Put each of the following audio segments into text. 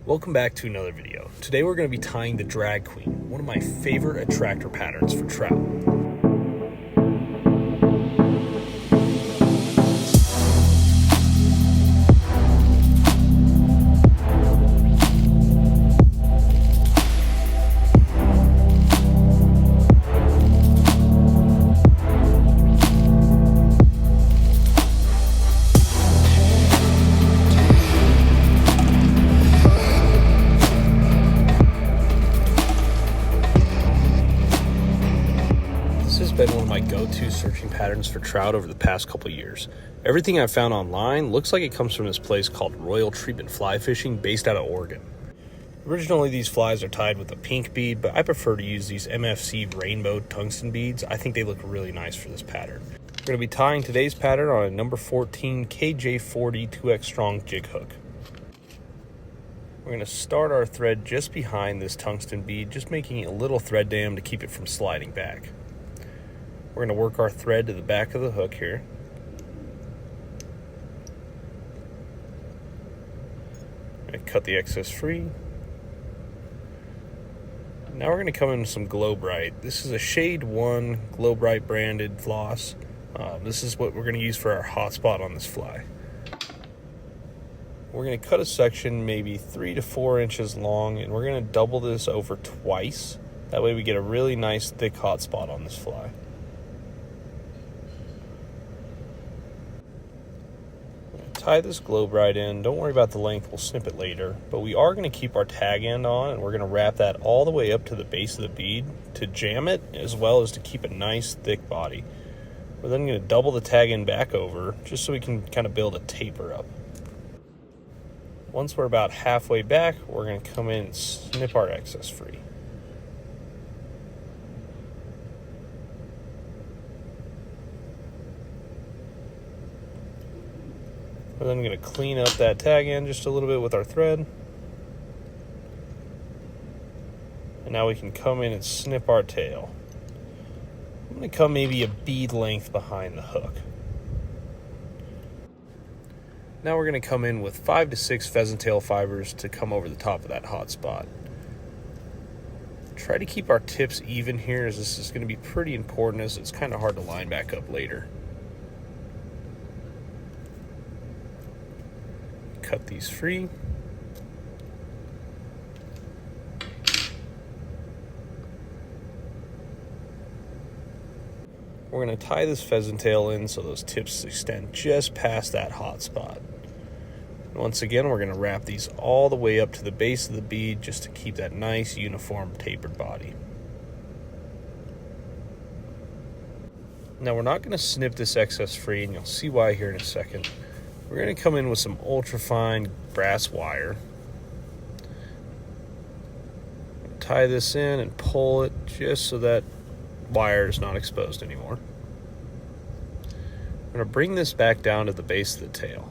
Welcome back to another video. Today we're going to be tying the Drag Queen, one of my favorite attractor patterns for trout. Been one of my go-to searching patterns for trout over the past couple years. Everything I've found online looks like it comes from this place called Royal Treatment Fly Fishing based out of Oregon. Originally these flies are tied with a pink bead, but I prefer to use these MFC rainbow tungsten beads. I think they look really nice for this pattern. We're going to be tying today's pattern on a number 14 KJ40 2X strong jig hook. We're going to start our thread just behind this tungsten bead, just making a little thread dam to keep it from sliding back. We're going to work our thread to the back of the hook here. I'm going to cut the excess free. Now we're going to come in with some Glow Bright. This is a Shade 1 Glow Bright branded floss. This is what we're going to use for our hotspot on this fly. We're going to cut a section maybe 3 to 4 inches long, and we're going to double this over twice. That way we get a really nice thick hotspot on this fly. Tie this Glow Bright in. Don't worry about the length, we'll snip it later. But we are going to keep our tag end on, and we're going to wrap that all the way up to the base of the bead to jam it, as well as to keep a nice thick body. We're then going to double the tag end back over, just so we can kind of build a taper up. Once we're about halfway back, we're going to come in and snip our excess free. We're then going to clean up that tag end just a little bit with our thread. And now we can come in and snip our tail. I'm going to come maybe a bead length behind the hook. Now we're going to come in with 5 to 6 pheasant tail fibers to come over the top of that hot spot. Try to keep our tips even here, as this is going to be pretty important, as it's kind of hard to line back up later. Cut these free. We're going to tie this pheasant tail in so those tips extend just past that hot spot. Once again, we're going to wrap these all the way up to the base of the bead just to keep that nice uniform tapered body. Now we're not going to snip this excess free, and you'll see why here in a second. We're going to come in with some ultra-fine brass wire. Tie this in and pull it just so that wire is not exposed anymore. We're going to bring this back down to the base of the tail.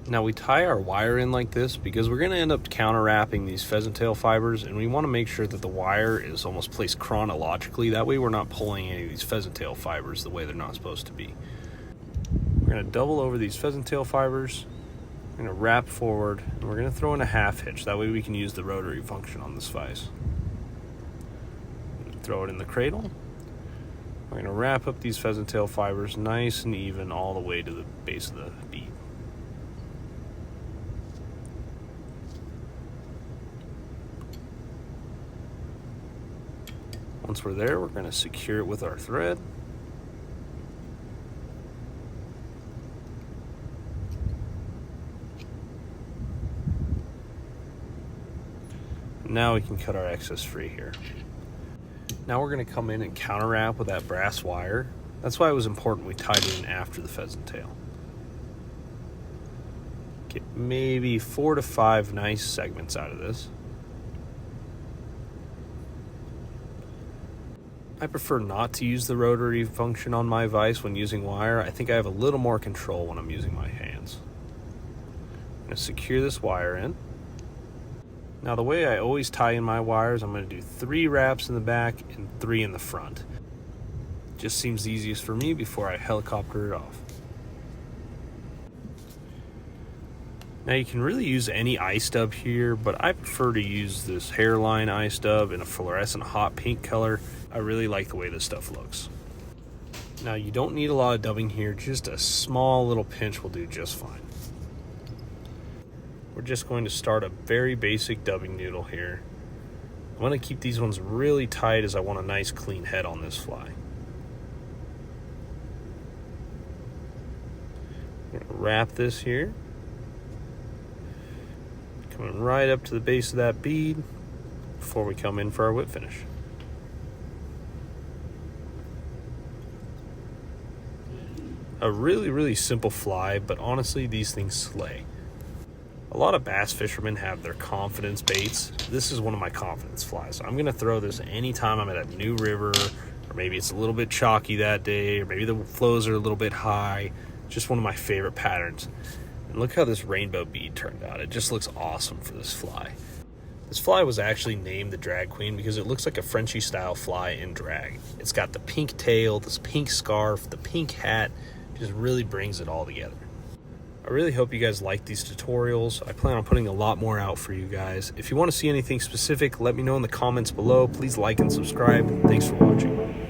Now we tie our wire in like this because we're going to end up counter wrapping these pheasant tail fibers, and we want to make sure that the wire is almost placed chronologically. That way we're not pulling any of these pheasant tail fibers the way they're not supposed to be. We're going to double over these pheasant tail fibers. We're going to wrap forward, and we're going to throw in a half hitch. That way we can use the rotary function on this vise. Throw it in the cradle. We're going to wrap up these pheasant tail fibers nice and even all the way to the base of the bead. Once we're there, we're going to secure it with our thread. Now we can cut our excess free here. Now we're going to come in and counter wrap with that brass wire. That's why it was important we tied it in after the pheasant tail. Get maybe 4 to 5 nice segments out of this. I prefer not to use the rotary function on my vise when using wire. I think I have a little more control when I'm using my hands. I'm going to secure this wire in. Now the way I always tie in my wires, I'm going to do 3 wraps in the back and 3 in the front. Just seems easiest for me before I helicopter it off. Now you can really use any ice dub here, but I prefer to use this hairline ice dub in a fluorescent hot pink color. I really like the way this stuff looks. Now you don't need a lot of dubbing here, just a small little pinch will do just fine. We're just going to start a very basic dubbing noodle here. I'm going to keep these ones really tight as I want a nice clean head on this fly. I'm going to wrap this here. Coming right up to the base of that bead before we come in for our whip finish. A really simple fly, but honestly these things slay. A lot of bass fishermen have their confidence baits. This is one of my confidence flies. I'm gonna throw this anytime I'm at a new river, or maybe it's a little bit chalky that day, or maybe the flows are a little bit high. Just one of my favorite patterns. And look how this rainbow bead turned out. It just looks awesome for this fly. This fly was actually named the Drag Queen because it looks like a Frenchy style fly in drag. It's got the pink tail, this pink scarf, the pink hat, just really brings it all together. I really hope you guys like these tutorials. I plan on putting a lot more out for you guys. If you want to see anything specific, let me know in the comments below. Please like and subscribe. Thanks for watching.